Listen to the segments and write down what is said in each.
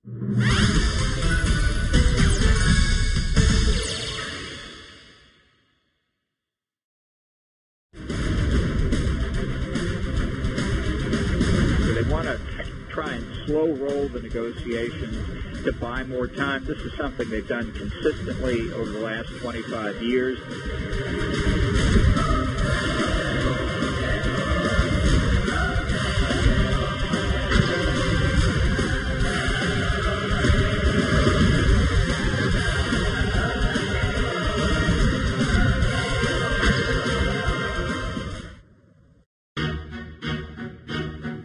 Try and slow roll the negotiations to buy more time. This is something they've done consistently over the last 25 years.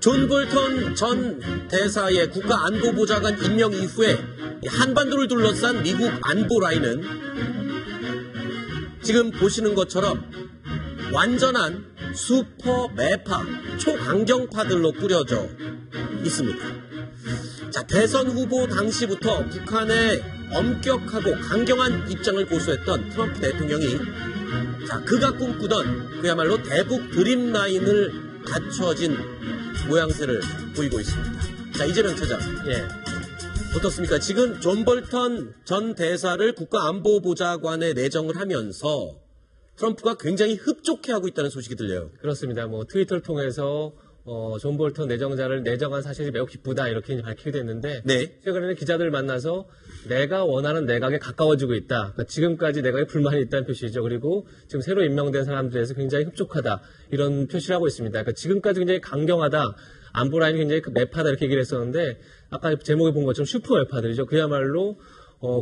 존 볼턴 전 대사의 국가안보보좌관 임명 이후에 한반도를 둘러싼 미국 안보 라인은 지금 보시는 것처럼 완전한 슈퍼 매파, 초강경파들로 꾸려져 있습니다. 자, 대선 후보 당시부터 북한의 엄격하고 강경한 입장을 고수했던 트럼프 대통령이 자, 그가 꿈꾸던 그야말로 대북 드림라인을 갖춰진 모양새를 보이고 있습니다. 자, 이재명 차장. 예. 어떻습니까? 지금 존 볼턴 전 대사를 국가안보보좌관에 내정을 하면서 트럼프가 굉장히 흡족해하고 있다는 소식이 들려요. 그렇습니다. 뭐 트위터를 통해서 존 볼턴 내정자를 내정한 사실이 매우 기쁘다 이렇게 이제 밝히게 됐는데 네. 최근에는 기자들을 만나서 내가 원하는 내각에 가까워지고 있다. 그러니까 지금까지 내각에 불만이 있다는 표시죠. 그리고 지금 새로 임명된 사람들에서 굉장히 흡족하다 이런 표시를 하고 있습니다. 그러니까 지금까지 굉장히 강경하다. 안보 라인이 굉장히 매파다 이렇게 얘기를 했었는데 아까 제목에 본 것처럼 슈퍼 매파들이죠. 그야말로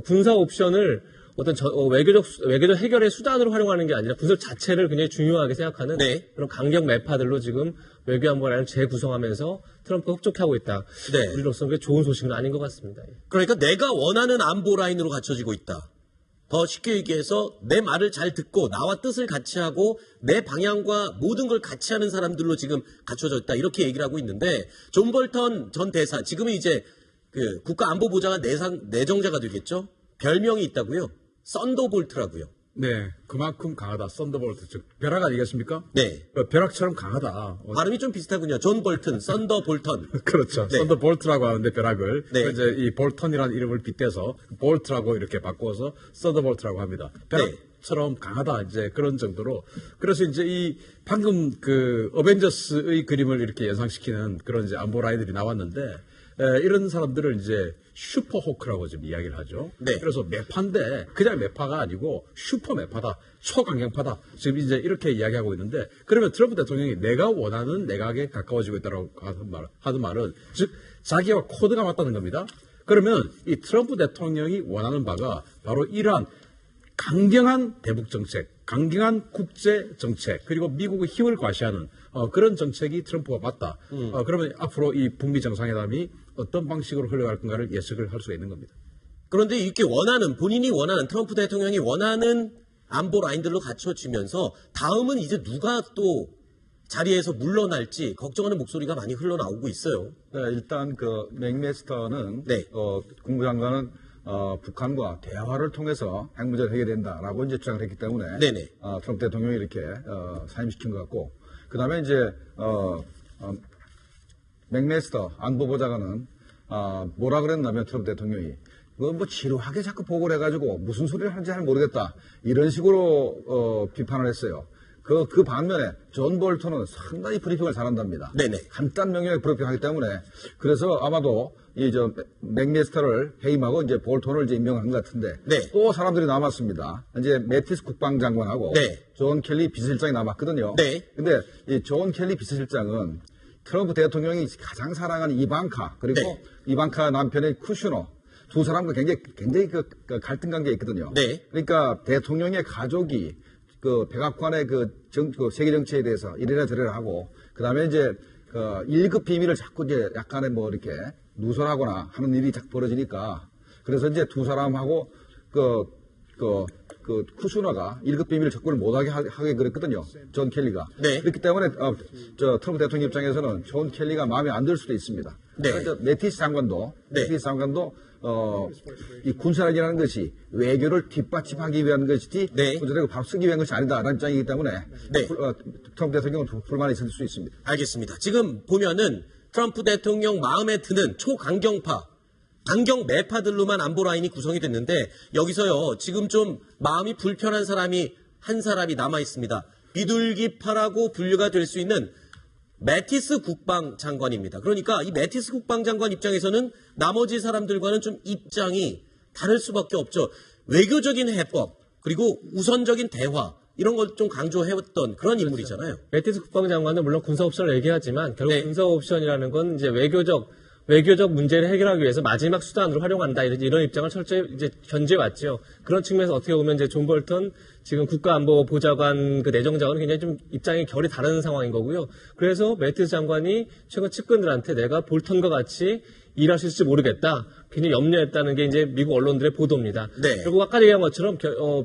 군사 옵션을 어떤 외교적 해결의 수단으로 활용하는 게 아니라 군사 자체를 굉장히 중요하게 생각하는 네. 그런 강경 매파들로 지금 외교안보 라인을 재구성하면서 트럼프가 흡족하고 있다. 네. 우리로서는 그게 좋은 소식은 아닌 것 같습니다. 그러니까 내가 원하는 안보 라인으로 갖춰지고 있다. 더 쉽게 얘기해서 내 말을 잘 듣고 나와 뜻을 같이 하고 내 방향과 모든 걸 같이 하는 사람들로 지금 갖춰져 있다. 이렇게 얘기를 하고 있는데 존 볼턴 전 대사 지금은 이제 그 국가안보보좌관 내정자가 되겠죠. 별명이 있다고요. 썬더볼트라고요. 네, 그만큼 강하다. 썬더볼트, 즉 벼락 아니겠습니까? 네. 벼락처럼 강하다. 발음이 좀 비슷하군요. 존 볼튼, 썬더 볼턴. 그렇죠. 네. 썬더볼트라고 하는데 벼락을 네. 이제 이 볼턴이라는 이름을 빗대서 볼트라고 이렇게 바꿔서 썬더볼트라고 합니다. 벼락처럼 강하다 이제 그런 정도로. 그래서 이제 이 방금 그 어벤져스의 그림을 이렇게 연상시키는 그런 이제 안보 라인들이 나왔는데. 이런 사람들을 이제 슈퍼호크라고 좀 이야기를 하죠. 네. 그래서 매파인데 그냥 매파가 아니고 슈퍼 매파다, 초강경파다. 지금 이제 이렇게 이야기하고 있는데 그러면 트럼프 대통령이 내가 원하는 내각에 가까워지고 있다고 하는 말은 즉 자기와 코드가 맞다는 겁니다. 그러면 이 트럼프 대통령이 원하는 바가 바로 이러한 강경한 대북 정책, 강경한 국제 정책, 그리고 미국의 힘을 과시하는 그런 정책이 트럼프가 맞다. 그러면 앞으로 이 북미 정상회담이 어떤 방식으로 흘러갈 건가를 예측을 할 수가 있는 겁니다. 그런데 이렇게 본인이 원하는 트럼프 대통령이 원하는 안보 라인들로 갖춰지면서 다음은 이제 누가 또 자리에서 물러날지 걱정하는 목소리가 많이 흘러나오고 있어요. 네, 일단 그 맥메스터는 네. 국무장관은 북한과 대화를 통해서 핵 문제를 해결된다라고 이제 주장을 했기 때문에 네네. 트럼프 대통령이 이렇게 사임시킨 것 같고 그 다음에 이제 맥메스터 안보보좌관은 뭐라 그랬냐면 트럼프 대통령이 그거 뭐 지루하게 자꾸 보고를 해가지고 무슨 소리를 하는지 잘 모르겠다 이런 식으로 비판을 했어요. 그 반면에 존 볼턴은 상당히 브리핑을 잘한답니다. 네네. 간단 명령에 브리핑하기 때문에 그래서 아마도 이 맥메스터를 해임하고 이제 볼턴을 이제 임명한 것 같은데 네. 또 사람들이 남았습니다. 이제 매티스 국방장관하고 네. 존 켈리 비서실장이 남았거든요. 네. 근데 이 존 켈리 비서실장은 트럼프 대통령이 가장 사랑하는 이방카 그리고 네. 이방카 남편의 쿠슈너 두 사람과 굉장히 그 갈등 관계가 있거든요. 네. 그러니까 대통령의 가족이 그 백악관의 그 세계 정치에 대해서 이래라 저래라 하고 그다음에 이제 그 1급 비밀을 자꾸 이제 약간의 뭐 이렇게 누설하거나 하는 일이 자꾸 벌어지니까 그래서 이제 두 사람하고 쿠슈너가 1급 비밀을 접근을 못하게 하게 그랬거든요. 존 켈리가. 네. 그렇기 때문에 트럼프 대통령 입장에서는 존 켈리가 마음에 안 들 수도 있습니다. 네. 그러니까 매티스 장관도 이 군사력이라는 것이 외교를 뒷받침하기 위한 것이지 네. 군사력을 바로 쓰기 위한 것이 아니다라는 입장이기 때문에 네. 트럼프 대통령은 불만이 있을 수 있습니다. 알겠습니다. 지금 보면은 트럼프 대통령 마음에 드는 초강경파 강경 매파들로만 안보 라인이 구성이 됐는데 여기서요 지금 좀 마음이 불편한 사람이 한 사람이 남아 있습니다. 비둘기파라고 분류가 될 수 있는 매티스 국방장관입니다. 그러니까 이 매티스 국방장관 입장에서는 나머지 사람들과는 좀 입장이 다를 수밖에 없죠. 외교적인 해법 그리고 우선적인 대화 이런 걸 좀 강조해왔던 그런 인물이잖아요. 매티스 국방장관은 물론 군사 옵션을 얘기하지만 결국 네. 군사 옵션이라는 건 이제 외교적 문제를 해결하기 위해서 마지막 수단으로 활용한다 이런 입장을 철저히 이제 견제해왔죠. 그런 측면에서 어떻게 보면 이제 존 볼턴 지금 국가안보보좌관 그 내정장관은 굉장히 좀 입장이 결이 다른 상황인 거고요. 그래서 매티스 장관이 최근 측근들한테 내가 볼턴과 같이 일할 수 있을지 모르겠다. 굉장히 염려했다는 게 이제 미국 언론들의 보도입니다. 네. 결국 아까 얘기한 것처럼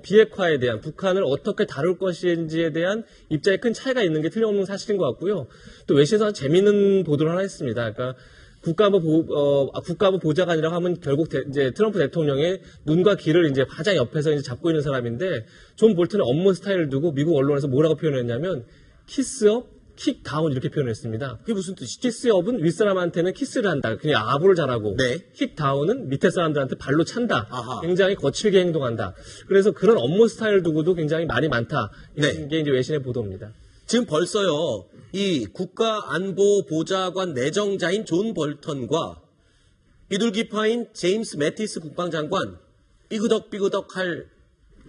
비핵화에 대한 북한을 어떻게 다룰 것인지에 대한 입장에 큰 차이가 있는 게 틀림없는 사실인 것 같고요. 또 외신에서 재미있는 보도를 하나 했습니다. 그러니까 국가안보 보좌관이라고 하면 결국 이제 트럼프 대통령의 눈과 귀를 이제 가장 옆에서 이제 잡고 있는 사람인데 존 볼턴의 업무 스타일을 두고 미국 언론에서 뭐라고 표현했냐면 키스업, 킥다운 이렇게 표현했습니다. 그게 무슨 뜻이죠? 키스업은 윗사람한테는 키스를 한다. 그냥 아부를 잘하고 네. 킥다운은 밑에 사람들한테 발로 찬다. 아하. 굉장히 거칠게 행동한다. 그래서 그런 업무 스타일을 두고도 굉장히 말이 많다. 이런 네. 게 이제 외신의 보도입니다. 지금 벌써요, 이 국가안보보좌관 내정자인 존 볼턴과 비둘기파인 제임스 매티스 국방장관 삐그덕삐그덕 할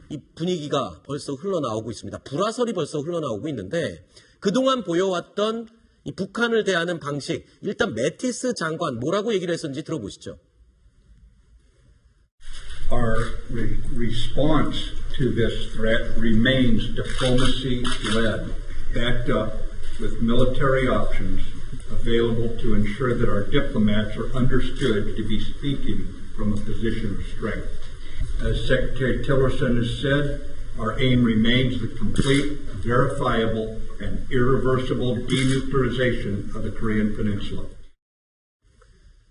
이 분위기가 벌써 흘러나오고 있습니다. 불화설이 벌써 흘러나오고 있는데 그동안 보여왔던 이 북한을 대하는 방식, 일단 매티스 장관 뭐라고 얘기를 했었는지 들어보시죠. Our response to this threat remains diplomacy-led, backed up with military options available to ensure that our diplomats are understood to be speaking from a position of strength. As Secretary Tillerson has said, our aim remains the complete, verifiable, and irreversible denuclearization of the Korean Peninsula.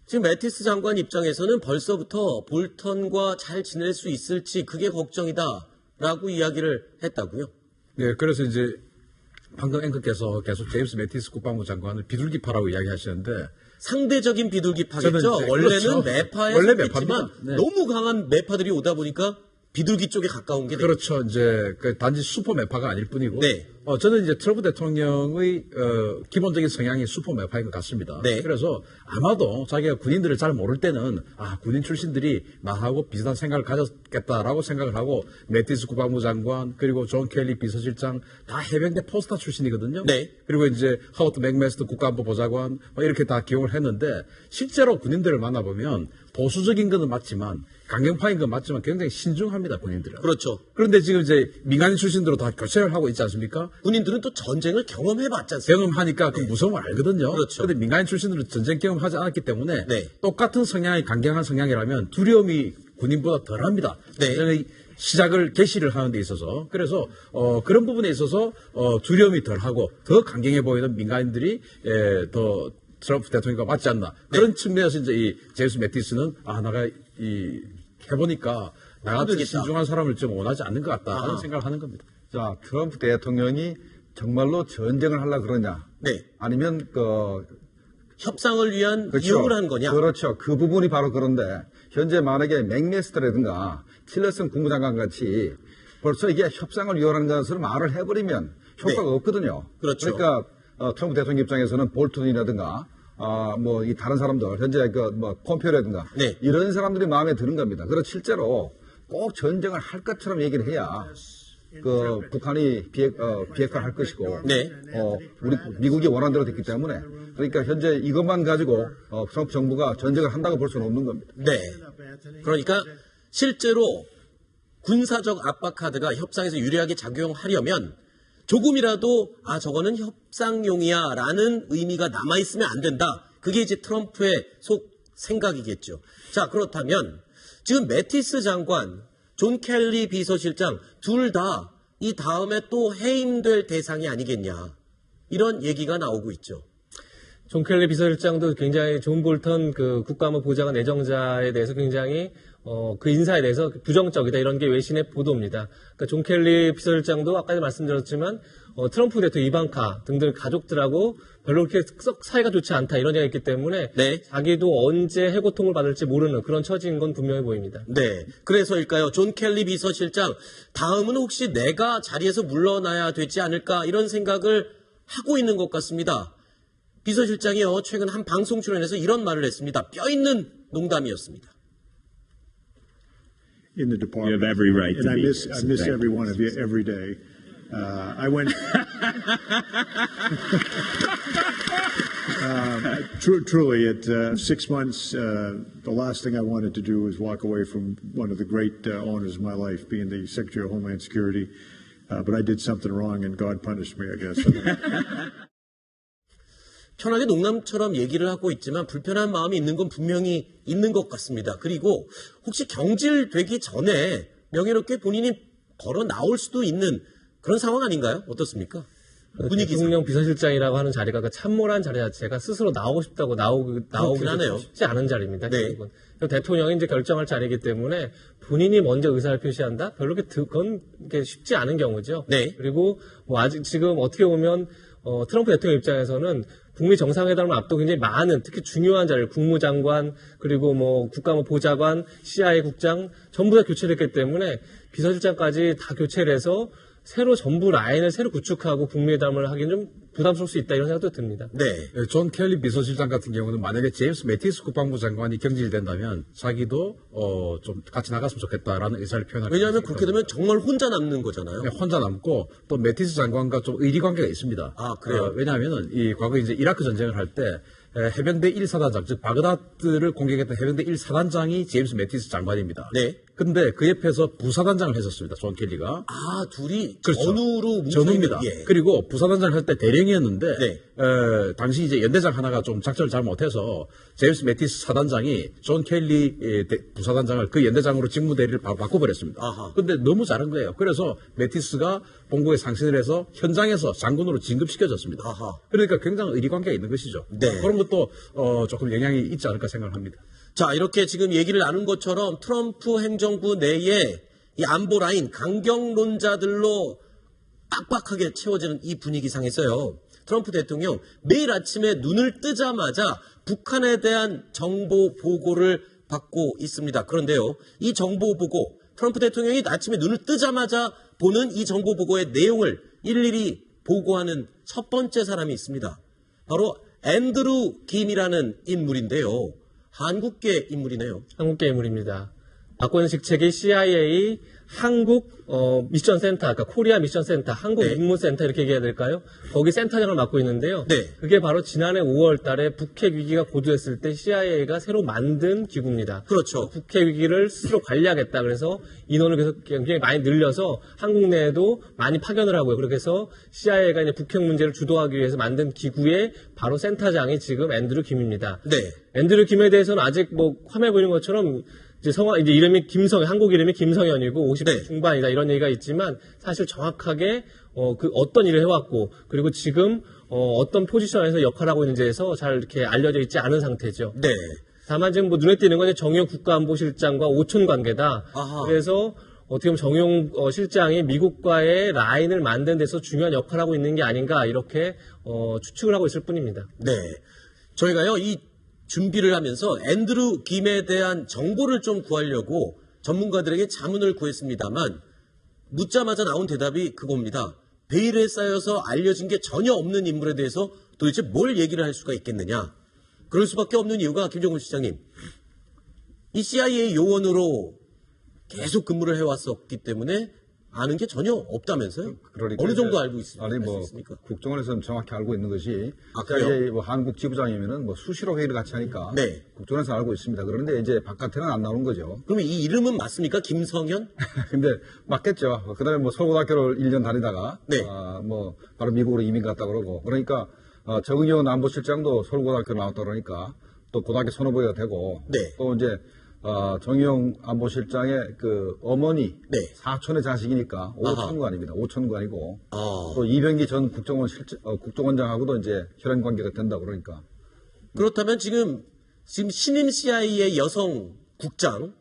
지금 매티스 장관 입장에서는 벌써부터 볼턴과 잘 지낼 수 있을지 그게 걱정이다라고 이야기를 했다고요. 네, 그래서 이제 방금 앵커께서 계속 제임스 매티스 국방부 장관을 비둘기파라고 이야기하시는데 상대적인 비둘기파겠죠. 저는 이제 원래는 그렇죠. 매파에 원래 속했지만 매파입니다. 네. 너무 강한 매파들이 오다 보니까 비둘기 쪽에 가까운 게 그렇죠. 이제 그 단지 슈퍼 매파가 아닐 뿐이고, 네. 저는 이제 트럼프 대통령의 기본적인 성향이 슈퍼 매파인 것 같습니다. 네. 그래서 아마도 자기가 군인들을 잘 모를 때는 군인 출신들이 나하고 비슷한 생각을 가졌겠다라고 생각을 하고 매티스 국방부 장관 그리고 존 켈리 비서실장 다 해병대 포스타 출신이거든요. 네. 그리고 이제 하워드 맥메스터 국가안보 보좌관 이렇게 다 기용을 했는데 실제로 군인들을 만나보면 보수적인 것은 맞지만 강경파인 건 맞지만 굉장히 신중합니다, 군인들은. 그렇죠. 그런데 지금 이제 민간인 출신들로 다 교체를 하고 있지 않습니까? 군인들은 또 전쟁을 경험해봤지 않습니까? 경험하니까 그 무서움을 알거든요. 그렇죠. 그런데 민간인 출신들은 전쟁 경험하지 않았기 때문에 네. 똑같은 성향이 강경한 성향이라면 두려움이 군인보다 덜합니다. 네. 전쟁의 시작을 개시를 하는 데 있어서 그래서 그런 부분에 있어서 두려움이 덜하고 더 강경해 보이는 민간인들이 더 트럼프 대통령과 맞지 않나 그런 측면에서 이제 이 제임스 매티스는 내가 해보니까 나 같은 힘들겠다. 신중한 사람을 좀 원하지 않는 것 같다 하는 생각을 하는 겁니다. 자, 트럼프 대통령이 정말로 전쟁을 하려고 그러냐? 네. 아니면 협상을 위한 그렇죠. 이용을 한 거냐? 그렇죠. 그 부분이 바로 그런데 현재 만약에 맥메스터라든가 틸러슨 국무장관 같이 벌써 이게 협상을 위원하는 것을 말을 해버리면 효과가 네. 없거든요. 그렇죠. 그러니까 트럼프 대통령 입장에서는 볼턴이라든가 이 다른 사람들 현재 폼페오라든가 네. 이런 사람들이 마음에 드는 겁니다. 그래서 실제로 꼭 전쟁을 할 것처럼 얘기를 해야 북한이 비핵화를 할 것이고 네. 우리 미국이 원하는 대로 됐기 때문에 그러니까 현재 이것만 가지고 트럼프 정부가 전쟁을 한다고 볼 수는 없는 겁니다. 네. 그러니까 실제로 군사적 압박 카드가 협상에서 유리하게 작용하려면 조금이라도 저거는 협상용이야 라는 의미가 남아있으면 안 된다. 그게 이제 트럼프의 속 생각이겠죠. 자, 그렇다면 지금 매티스 장관, 존 켈리 비서실장 둘 다 이 다음에 또 해임될 대상이 아니겠냐. 이런 얘기가 나오고 있죠. 존 켈리 비서실장도 굉장히 존 볼턴 그 국가안보보좌관 내정자에 대해서 굉장히 그 인사에 대해서 부정적이다 이런 게 외신의 보도입니다. 그러니까 존 켈리 비서실장도 아까 말씀드렸지만 트럼프 대통령 이방카 등등 가족들하고 별로 그렇게 썩 사이가 좋지 않다 이런 얘기가 있기 때문에 네. 자기도 언제 해고통을 받을지 모르는 그런 처지인 건 분명해 보입니다. 네. 그래서일까요? 존 켈리 비서실장, 다음은 혹시 내가 자리에서 물러나야 되지 않을까 이런 생각을 하고 있는 것 같습니다. 비서실장이요, 최근 한 방송 출연에서 이런 말을 했습니다. 뼈 있는 농담이었습니다. In the department. You have every right and to I be miss here, I so miss thank every you. one of you every day. I went truly at 6 months. The last thing I wanted to do was walk away from one of the great honors of my life, being the Secretary of Homeland Security. But I did something wrong, and God punished me, I guess. 편하게 농담처럼 얘기를 하고 있지만 불편한 마음이 있는 건 분명히 있는 것 같습니다. 그리고 혹시 경질되기 전에 명예롭게 본인이 걸어 나올 수도 있는 그런 상황 아닌가요? 어떻습니까? 분위기상. 대통령 비서실장이라고 하는 자리가 그 참모란 자리 자체가 스스로 나오고 싶다고 나오기 하네요. 쉽지 않은 자리입니다. 네. 결국은. 대통령이 이제 결정할 자리이기 때문에 본인이 먼저 의사를 표시한다? 별로 그건 쉽지 않은 경우죠. 네. 그리고 뭐 아직 지금 어떻게 보면 트럼프 대통령 입장에서는 북미 정상회담을 앞두고 굉장히 많은 특히 중요한 자리를 국무장관 그리고 뭐 국가안보보좌관, CIA 국장 전부 다 교체를 했기 때문에 비서실장까지 다 교체를 해서 새로 전부 라인을 새로 구축하고 북미 회담을 하기는 좀 부담스러울 수 있다 이런 생각도 듭니다. 네. 존 켈리 비서실장 같은 경우는 만약에 제임스 매티스 국방부 장관이 경질된다면 자기도 좀 같이 나갔으면 좋겠다라는 의사를 표현할 왜냐하면 그렇게 되면 정말 혼자 남는 거잖아요. 혼자 남고 또 매티스 장관과 좀 의리 관계가 있습니다. 아, 그래요? 왜냐하면은 이 과거 이제 이라크 전쟁을 할 때 해병대 1사단장 즉 바그다드를 공격했던 해병대 1사단장이 제임스 매티스 장관입니다. 네. 근데 그 옆에서 부사단장을 했었습니다. 존 켈리가. 아, 둘이 그렇죠. 전우로 전우입니다. 예. 그리고 부사단장을 할 때 대령이었는데 네. 당시 이제 연대장 하나가 좀 작전을 잘 못해서 제임스 매티스 사단장이 존 켈리 부사단장을 그 연대장으로 직무대리를 바꿔버렸습니다. 아하. 근데 너무 잘한 거예요. 그래서 매티스가 본국에 상신을 해서 현장에서 장군으로 진급시켜졌습니다. 아하. 그러니까 굉장히 의리관계가 있는 것이죠. 네. 그런 것도 조금 영향이 있지 않을까 생각을 합니다. 자, 이렇게 지금 얘기를 나눈 것처럼 트럼프 행정부 내에 이 안보 라인 강경론자들로 빡빡하게 채워지는 이 분위기상에서요. 트럼프 대통령 매일 아침에 눈을 뜨자마자 북한에 대한 정보 보고를 받고 있습니다. 그런데요, 이 정보 보고 트럼프 대통령이 아침에 눈을 뜨자마자 보는 이 정보 보고의 내용을 일일이 보고하는 첫 번째 사람이 있습니다. 바로 앤드루 김이라는 인물인데요. 한국계 인물이네요. 한국계 인물입니다. 맡고 있는 직책이 CIA 한국 미션 센터, 그러니까 코리아 미션 센터, 한국 네. 임무 센터 이렇게 얘기해야 될까요? 거기 센터장을 맡고 있는데요. 네. 그게 바로 지난해 5월 달에 북핵 위기가 고조했을 때 CIA가 새로 만든 기구입니다. 그렇죠. 북핵 위기를 스스로 관리하겠다. 그래서 인원을 계속 굉장히 많이 늘려서 한국 내에도 많이 파견을 하고요. 그렇게 해서 CIA가 이제 북핵 문제를 주도하기 위해서 만든 기구의 바로 센터장이 지금 앤드류 김입니다. 네. 앤드류 김에 대해서는 아직 뭐 화면에 보이는 것처럼 이제 이름이 김성현, 한국 이름이 김성현이고 50대 네. 중반이다 이런 얘기가 있지만 사실 정확하게 그 어떤 일을 해왔고 그리고 지금 어떤 포지션에서 역할을 하고 있는지에서 잘 이렇게 알려져 있지 않은 상태죠. 네. 다만 지금 뭐 눈에 띄는 건 정용 국가안보실장과 오촌 관계다. 아하. 그래서 어떻게 보면 정용 실장이 미국과의 라인을 만드는 데서 중요한 역할을 하고 있는 게 아닌가 이렇게 추측을 하고 있을 뿐입니다. 네. 저희가요, 이 준비를 하면서 앤드루 김에 대한 정보를 좀 구하려고 전문가들에게 자문을 구했습니다만 묻자마자 나온 대답이 그겁니다. 베일에 쌓여서 알려진 게 전혀 없는 인물에 대해서 도대체 뭘 얘기를 할 수가 있겠느냐. 그럴 수밖에 없는 이유가 김정은 시장님, 이 CIA 요원으로 계속 근무를 해왔었기 때문에 아는 게 전혀 없다면서요? 그러니까 어느 정도 이제 알고 있습니까? 아니 뭐 국정원에서는 정확히 알고 있는 것이 그래요? CIA 뭐 한국 지부장이면은 뭐 수시로 회의를 같이 하니까 네. 국정원에서 알고 있습니다. 그런데 이제 바깥에는 안 나오는 거죠. 그러면 이 이름은 맞습니까? 김성현? 근데 맞겠죠. 그다음에 뭐 서울고등학교를 1년 다니다가 네. 뭐 바로 미국으로 이민 갔다 그러고 그러니까 정의원 안보실장도 서울고등학교 나왔다 그러니까 또 고등학교 선후배가 되고 네. 또 이제 정의용 안보실장의 그 어머니 네. 사촌의 자식이니까 오천관입니다. 오천관이고 아. 또 이병기 전 국정원장하고도 이제 혈연 관계가 된다 그러니까 그렇다면 지금 신임 CIA 여성 국장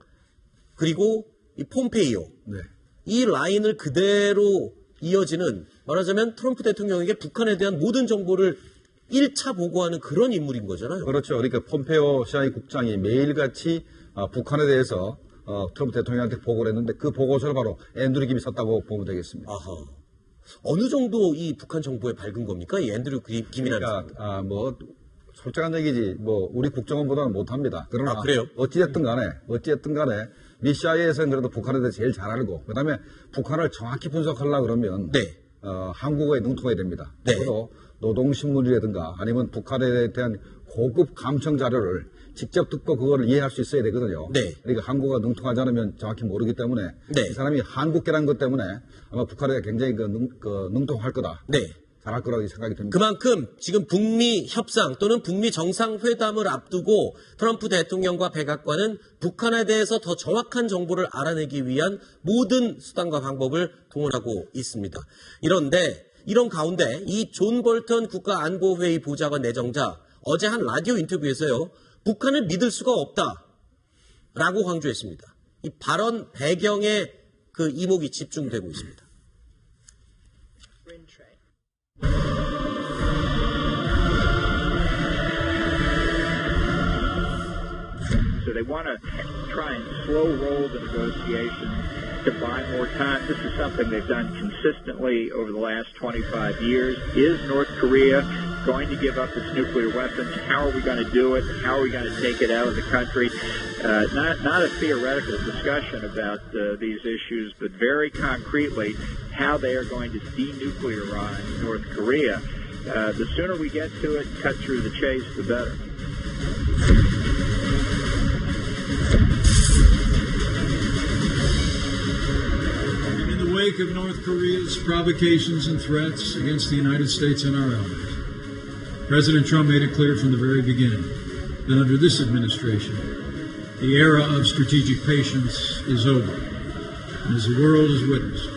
그리고 이 폼페이오 네. 이 라인을 그대로 이어지는 말하자면 트럼프 대통령에게 북한에 대한 모든 정보를 1차 보고하는 그런 인물인 거잖아요. 그렇죠. 그러니까 폼페오 CIA 국장이 매일같이 북한에 대해서 트럼프 대통령한테 보고를 했는데 그 보고서를 바로 앤드류 김이 썼다고 보면 되겠습니다. 아하. 어느 정도 이 북한 정보에 밝은 겁니까? 이 앤드류 김이라는 사람. 그러니까 뭐 솔직한 얘기지 뭐 우리 국정원보다는 못합니다. 그러나 아, 그래요? 어찌됐든 간에 미 CIA에서는 그래도 북한에 대해서 제일 잘 알고 그다음에 북한을 정확히 분석하려고 그러면 네. 한국어에 능통해야 됩니다. 네. 그리고 노동신문이라든가 아니면 북한에 대한 고급 감청 자료를 직접 듣고 그거를 이해할 수 있어야 되거든요. 네. 그러니까 한국어가 능통하지 않으면 정확히 모르기 때문에 네. 이 사람이 한국계라는 것 때문에 아마 북한에 굉장히 능통할 거다. 네. 잘할 거라고 생각이 듭니다. 그만큼 지금 북미 협상 또는 북미 정상회담을 앞두고 트럼프 대통령과 백악관은 북한에 대해서 더 정확한 정보를 알아내기 위한 모든 수단과 방법을 동원하고 있습니다. 이런데 이런 가운데 이 존 볼턴 국가안보회의 보좌관 내정자 어제 한 라디오 인터뷰에서요. 북한을 믿을 수가 없다라고 강조했습니다. 이 발언 배경에 그 이목이 집중되고 있습니다. So they want to try and slow roll the negotiations to buy more time. This is something they've done consistently over the last 25 years. Is North Korea going to give up its nuclear weapons? How are we going to do it? How are we going to take it out of the country? Not a theoretical discussion about these issues, but very concretely how they are going to denuclearize North Korea. The sooner we get to it, cut through the chase, the better. In the wake of North Korea's provocations and threats against the United States and our allies, President Trump made it clear from the very beginning that under this administration, the era of strategic patience is over. And as the world has witnessed,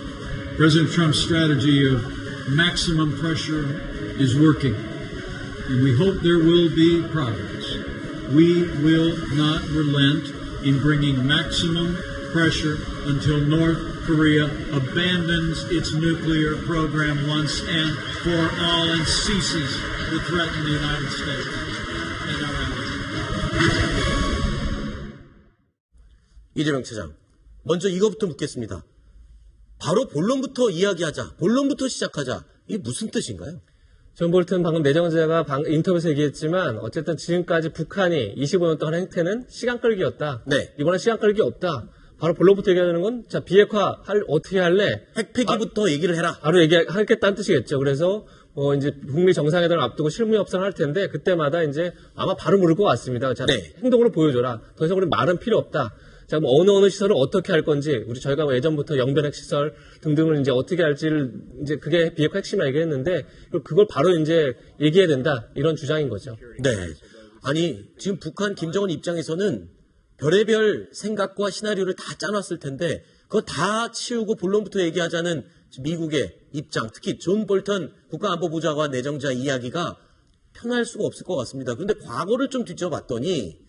President Trump's strategy of maximum pressure is working, and we hope there will be progress. We will not relent in bringing maximum pressure until North Korea abandons its nuclear program once and for all and ceases to threaten the United States and our allies. 이재명 차장, 먼저 이거부터 묻겠습니다. 바로 본론부터 이야기하자, 본론부터 시작하자. 이게 무슨 뜻인가요? 존 볼튼 방금 내정자가 인터뷰에서 얘기했지만 어쨌든 지금까지 북한이 25년 동안 한 행태는 시간 끌기였다. 네. 이번엔 시간 끌기 없다. 바로 본론부터 얘기하는 건 자 비핵화 어떻게 할래? 핵폐기부터 얘기를 해라. 바로 얘기하겠다는 뜻이겠죠. 그래서 이제 북미 정상회담을 앞두고 실무 협상을 할 텐데 그때마다 이제 아마 바로 물을 것 같습니다. 자, 네. 행동으로 보여줘라. 더 이상 우리 말은 필요 없다. 자, 뭐 어느 시설을 어떻게 할 건지 저희가 예전부터 영변핵 시설 등등을 이제 어떻게 할지를 이제 그게 비핵화 핵심이라 얘기했는데 그걸 바로 이제 얘기해야 된다 이런 주장인 거죠. 네. 아니 지금 북한 김정은 입장에서는 별의별 생각과 시나리오를 다 짜놨을 텐데 그거 다 치우고 본론부터 얘기하자는 미국의 입장, 특히 존 볼턴 국가안보보좌관 내정자 이야기가 편할 수가 없을 것 같습니다. 그런데 과거를 좀 뒤져봤더니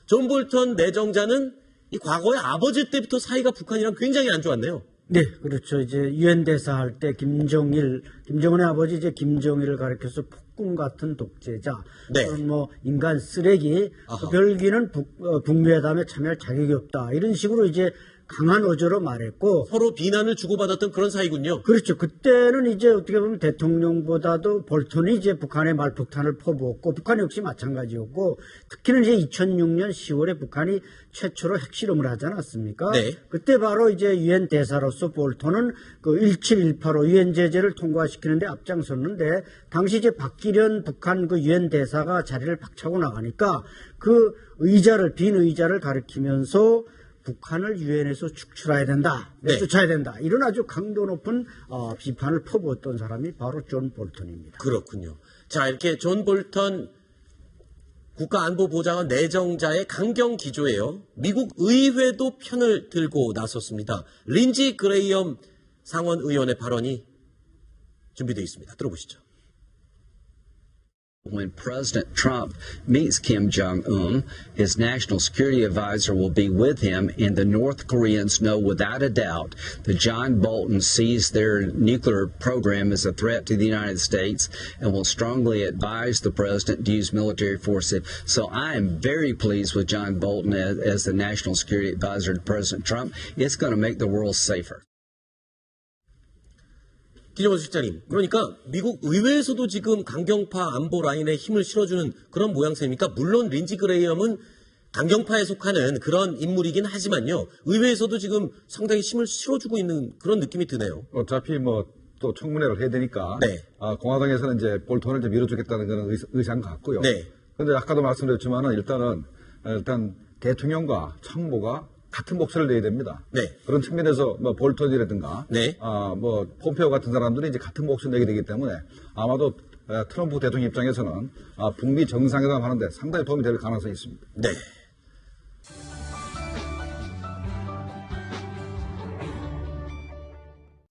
존 볼턴 내정자는 이 과거에 아버지 때부터 사이가 북한이랑 굉장히 안 좋았네요. 네, 그렇죠. 이제 유엔 대사 할 때 김정은의 아버지 이제 김정일을 가리켜서 폭군 같은 독재자, 네. 뭐 인간 쓰레기, 별기는 북미회담에 참여할 자격이 없다. 이런 식으로 이제 강한 어조로 말했고 서로 비난을 주고받았던 그런 사이군요. 그렇죠. 그때는 이제 어떻게 보면 대통령보다도 볼턴이 이제 북한의 말폭탄을 퍼부었고 북한 역시 마찬가지였고 특히는 이제 2006년 10월에 북한이 최초로 핵실험을 하지 않았습니까? 네. 그때 바로 이제 유엔 대사로서 볼턴은 그 1718호 유엔 제재를 통과시키는데 앞장섰는데 당시 이제 박기련 북한 그 유엔 대사가 자리를 박차고 나가니까 그 빈 의자를 가리키면서 북한을 유엔에서 축출해야 된다, 내쫓아야 된다. 이런 아주 강도 높은 비판을 퍼부었던 사람이 바로 존 볼턴입니다. 그렇군요. 자, 이렇게 존 볼턴 국가안보보좌관 내정자의 강경 기조예요. 미국 의회도 편을 들고 나섰습니다. 린지 그레이엄 상원 의원의 발언이 준비되어 있습니다. 들어보시죠. When President Trump meets Kim Jong-un, his national security advisor will be with him, and the North Koreans know without a doubt that John Bolton sees their nuclear program as a threat to the United States and will strongly advise the president to use military force. So I am very pleased with John Bolton as the national security advisor to President Trump. It's going to make the world safer. 김정은 실장님, 그러니까 미국 의회에서도 지금 강경파 안보 라인에 힘을 실어주는 그런 모양새입니까? 물론 린지 그레이엄은 강경파에 속하는 그런 인물이긴 하지만요. 의회에서도 지금 상당히 힘을 실어주고 있는 그런 느낌이 드네요. 어차피 뭐 또 청문회를 해야 되니까 네. 공화당에서는 이제 볼턴을 좀 밀어주겠다는 그런 의상 같고요. 네. 그런데 아까도 말씀드렸지만은 일단 대통령과 참모가 같은 목소리를 내야 됩니다. 네. 그런 측면에서 뭐 볼턴이라든가, 네. 뭐 폼페오 같은 사람들이 이제 같은 목소리 내게 되기 때문에 아마도 트럼프 대통령 입장에서는 북미 정상회담 하는데 상당히 도움이 될 가능성이 있습니다. 네.